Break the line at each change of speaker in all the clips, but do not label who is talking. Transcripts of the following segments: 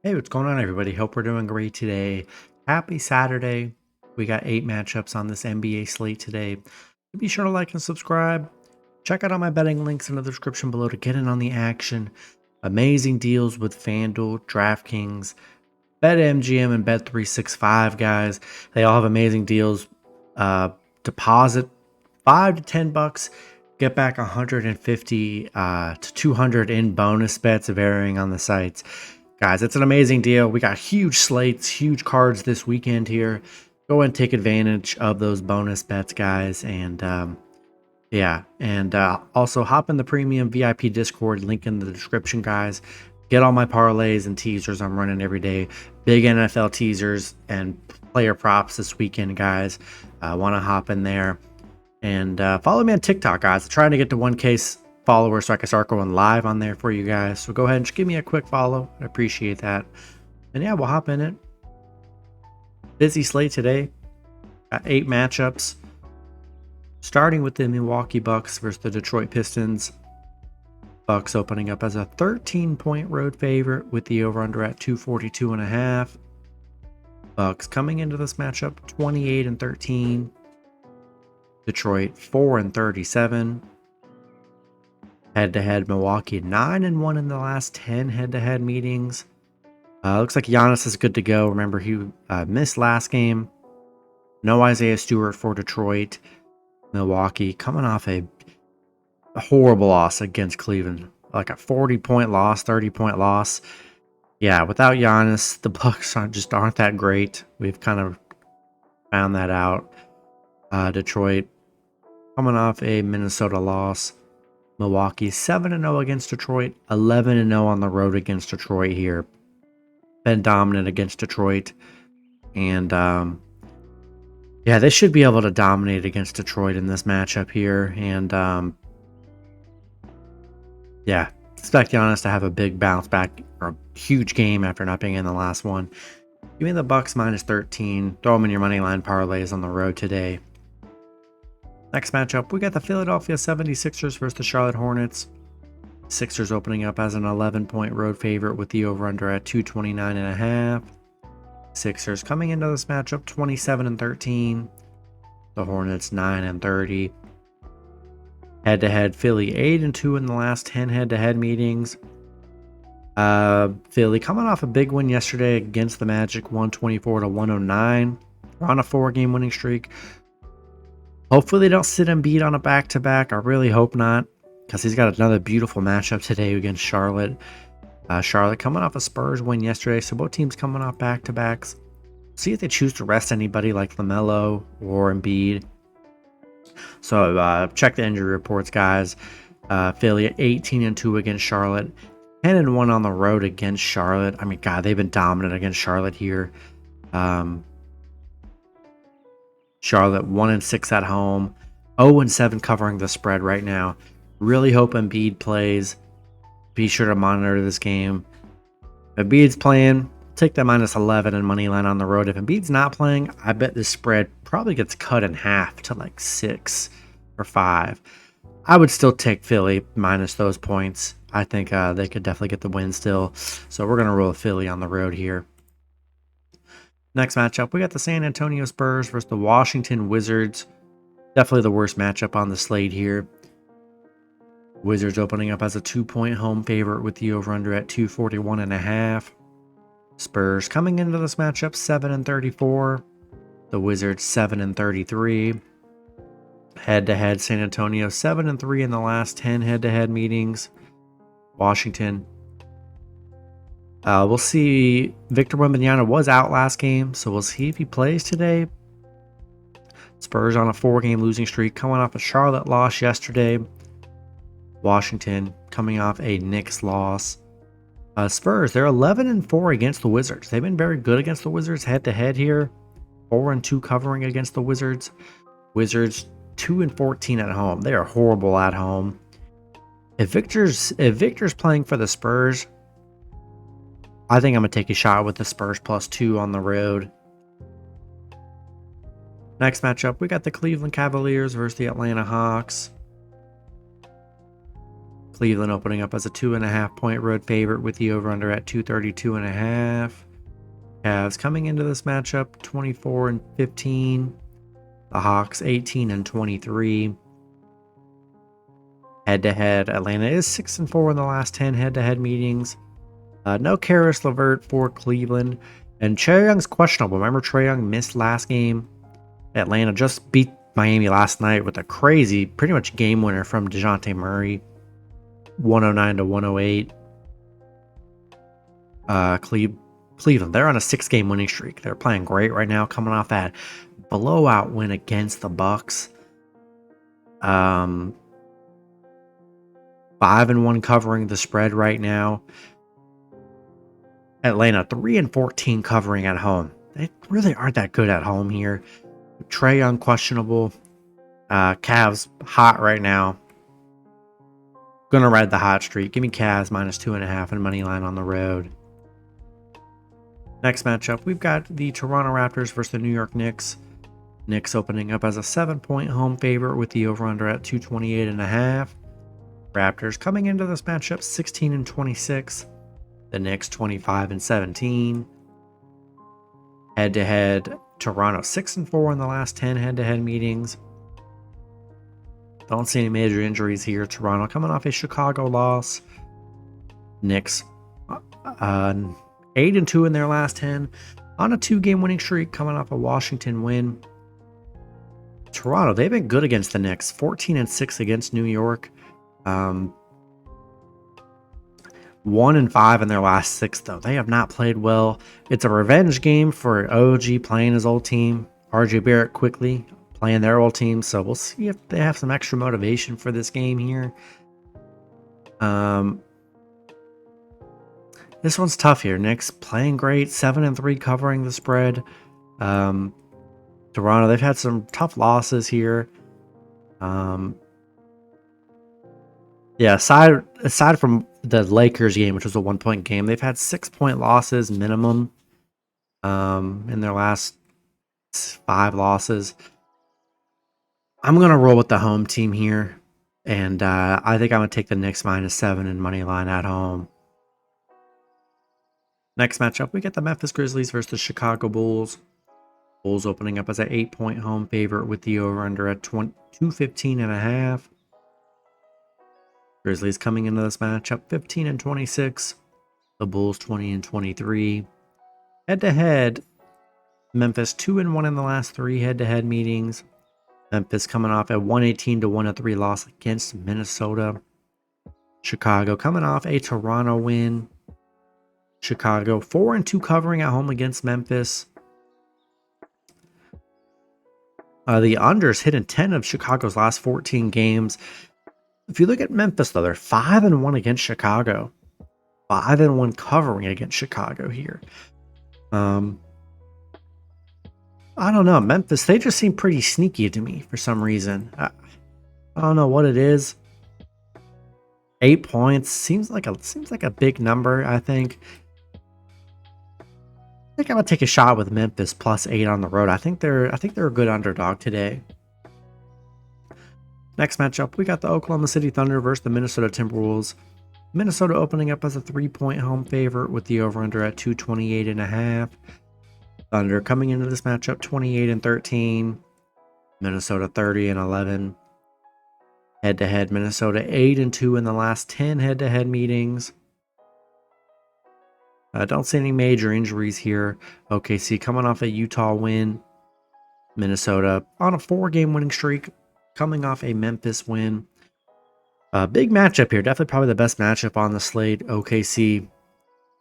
Hey, what's going on, everybody? Hope we're doing great today. Happy Saturday. We got 8 matchups on this NBA slate today. Be sure to like and subscribe. Check out all my betting links in the description below to get in on the action. Amazing deals with FanDuel, DraftKings, BetMGM, and Bet365, guys. They all have amazing deals. Deposit $5 to $10, get back 150 to 200 in bonus bets, varying on the sites. Guys, it's an amazing deal. We got huge slates, huge cards this weekend here. Go and take advantage of those bonus bets, guys. And also hop in the premium VIP Discord, link in the description, guys. Get all my parlays and teasers I'm running every day. Big NFL teasers and player props this weekend, guys. Want to hop in there and follow me on TikTok, guys. I'm trying to get to 1K followers so I can start going live on there for you guys. So go ahead and just give me a quick follow. I appreciate that. And yeah, we'll hop in it. Busy slate today. Got 8 matchups. Starting with the Milwaukee Bucks versus the Detroit Pistons. Bucks opening up as a 13-point road favorite with the over-under at 242.5. Bucks coming into this matchup 28-13. Detroit 4-37. Head-to-head Milwaukee 9-1 in the last 10 head-to-head meetings. Looks like Giannis is good to go. Remember, he missed last game. No Isaiah Stewart for Detroit. Milwaukee coming off a horrible loss against Cleveland. Like a 40-point loss, 30-point loss. Yeah, without Giannis, the Bucks aren't that great. We've kind of found that out. Detroit coming off a Minnesota loss. Milwaukee 7-0 against Detroit, 11-0 on the road against Detroit here. Been dominant against Detroit. And yeah, they should be able to dominate against Detroit in this matchup here. And yeah, expect Giannis to have a big bounce back or a huge game after not being in the last one. Give me the Bucks minus 13. Throw them in your money line parlays on the road today. Next matchup, we got the Philadelphia 76ers versus the Charlotte Hornets. Sixers opening up as an 11-point road favorite with the over-under at 229.5. Sixers coming into this matchup 27-13. The Hornets 9-30. Head-to-head, Philly 8-2 in the last 10 head-to-head meetings. Philly coming off a big win yesterday against the Magic, 124-109. We're on a 4-game winning streak. Hopefully they don't sit Embiid on a back-to-back. I really hope not, because he's got another beautiful matchup today against Charlotte. Charlotte coming off a Spurs win yesterday, so both teams coming off back-to-backs. See if they choose to rest anybody like LaMelo or Embiid. So check the injury reports, guys. Philly at 18-2 against Charlotte. 10-1 on the road against Charlotte. I mean, God, they've been dominant against Charlotte here. Charlotte 1-6 at home, 0-7 covering the spread right now. Really hope Embiid plays. Be sure to monitor this game. If Embiid's playing, take that minus 11 and money line on the road. If Embiid's not playing, I bet this spread probably gets cut in half to like 6 or 5. I would still take Philly minus those points. I think they could definitely get the win still. So we're going to roll Philly on the road here. Next matchup, we got the San Antonio Spurs versus the Washington Wizards. Definitely the worst matchup on the slate here. Wizards opening up as a 2-point home favorite with the over-under at 241.5. Spurs coming into this matchup 7-34. The Wizards 7-33. Head-to-head, San Antonio 7-3 in the last 10 head-to-head meetings. Washington. We'll see. Victor Wembanyama was out last game, so we'll see if he plays today. Spurs on a 4-game losing streak, coming off a Charlotte loss yesterday. Washington coming off a Knicks loss. Spurs, they're 11-4 against the Wizards. They've been very good against the Wizards head-to-head here. 4-2 covering against the Wizards. Wizards 2-14 at home. They are horrible at home. If Victor's playing for the Spurs, I think I'm going to take a shot with the Spurs +2 on the road. Next matchup, we got the Cleveland Cavaliers versus the Atlanta Hawks. Cleveland opening up as a 2.5-point road favorite with the over-under at 232.5. Cavs coming into this matchup 24-15. The Hawks 18-23. Head-to-head, Atlanta is 6-4 in the last 10 head-to-head meetings. No Karis LeVert for Cleveland. And Trae Young's questionable. Remember, Trae Young missed last game. Atlanta just beat Miami last night with a crazy, pretty much game winner from DeJounte Murray. 109-108. Cleveland, they're on a 6-game winning streak. They're playing great right now, coming off that blowout win against the Bucks. 5-1 covering the spread right now. Atlanta 3-14 covering at home. They really aren't that good at home here. Trae Young questionable. Cavs hot right now. Gonna ride the hot streak. Give me Cavs -2.5 and money line on the road. Next matchup, we've got the Toronto Raptors versus the New York Knicks. Knicks opening up as a 7-point home favorite with the over-under at 228.5. Raptors coming into this matchup 16-26. The Knicks 25-17. Head-to-head, Toronto 6-4 in the last 10 head-to-head meetings. Don't see any major injuries here. Toronto coming off a Chicago loss. Knicks 8-2 in their last 10 on a 2-game winning streak, coming off a Washington win. Toronto, they've been good against the Knicks, 14-6 against New York. 1-5 in their last 6, though. They have not played well. It's a revenge game for OG playing his old team. RJ Barrett quickly playing their old team, so we'll see if they have some extra motivation for this game here. This one's tough here. Knicks playing great, 7-3 covering the spread. Toronto, they've had some tough losses here. Yeah, aside from the Lakers game, which was a 1-point game, they've had 6-point losses minimum in their last 5 losses. I'm going to roll with the home team here, and I think I'm going to take the Knicks -7 and money line at home. Next matchup, we get the Memphis Grizzlies versus the Chicago Bulls. Bulls opening up as an 8-point home favorite with the over-under at 215.5. Grizzlies coming into this matchup 15-26. The Bulls 20-23. Head-to-head, Memphis 2-1 in the last 3 head-to-head meetings. Memphis coming off a 118-103 loss against Minnesota. Chicago coming off a Toronto win. Chicago 4-2 covering at home against Memphis. The unders hit in 10 of Chicago's last 14 games. If you look at Memphis, though, they're 5-1 against Chicago. 5-1 covering against Chicago here. I don't know. Memphis, they just seem pretty sneaky to me for some reason. I don't know what it is. 8 points seems like a big number, I think. I think I'm gonna take a shot with Memphis +8 on the road. I think they're a good underdog today. Next matchup, we got the Oklahoma City Thunder versus the Minnesota Timberwolves. Minnesota opening up as a 3-point home favorite with the over-under at 228.5. Thunder coming into this matchup 28-13. Minnesota 30-11. Head-to-head, Minnesota 8-2 in the last 10 head-to-head meetings. Don't see any major injuries here. OKC coming off a Utah win. Minnesota on a 4-game winning streak, coming off a Memphis win. Big matchup here. Definitely probably the best matchup on the slate. OKC,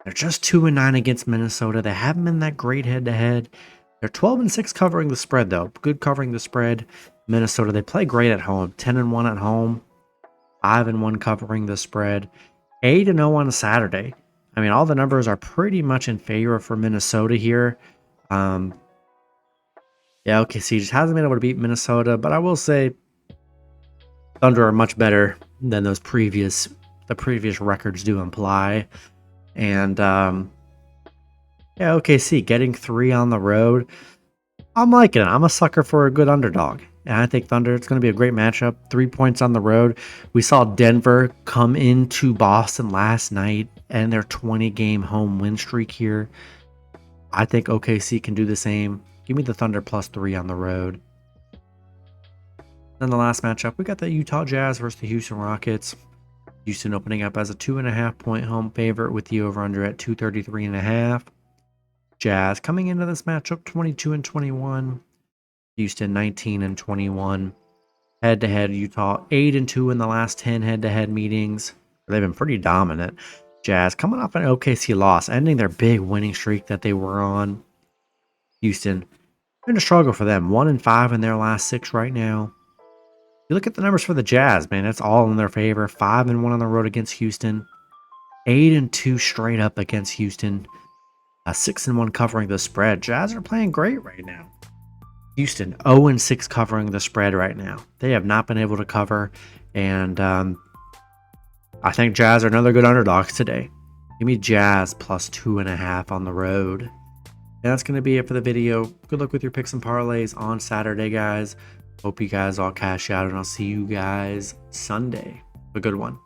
they're just 2-9 against Minnesota. They haven't been that great head-to-head. They're 12-6 covering the spread, though. Good covering the spread. Minnesota, they play great at home. 10-1 at home. 5-1 covering the spread. 8-0 on a Saturday. I mean, all the numbers are pretty much in favor for Minnesota here. Yeah, OKC just hasn't been able to beat Minnesota, but I will say Thunder are much better than the previous records do imply. And yeah, OKC getting 3 on the road. I'm liking it. I'm a sucker for a good underdog. And I think Thunder, it's going to be a great matchup. 3 points on the road. We saw Denver come into Boston last night and their 20-game home win streak here. I think OKC can do the same. Give me the Thunder +3 on the road. Then the last matchup, we got the Utah Jazz versus the Houston Rockets. Houston opening up as a 2.5-point home favorite with the over-under at 233.5. Jazz coming into this matchup 22-21. Houston 19-21. Head-to-head, Utah 8-2 in the last 10 head-to-head meetings. They've been pretty dominant. Jazz coming off an OKC loss, ending their big winning streak that they were on. Houston, been a struggle for them. 1-5 in their last 6 right now. You look at the numbers for the Jazz, man, it's all in their favor. 5-1 on the road against Houston. 8-2 straight up against Houston. 6-1 covering the spread. Jazz are playing great right now. Houston 0-6 covering the spread right now. They have not been able to cover, and I think Jazz are another good underdogs today. Give me Jazz +2.5 on the road. And that's going to be it for the video. Good luck with your picks and parlays on Saturday, guys. Hope you guys all cash out, and I'll see you guys Sunday. Have a good one.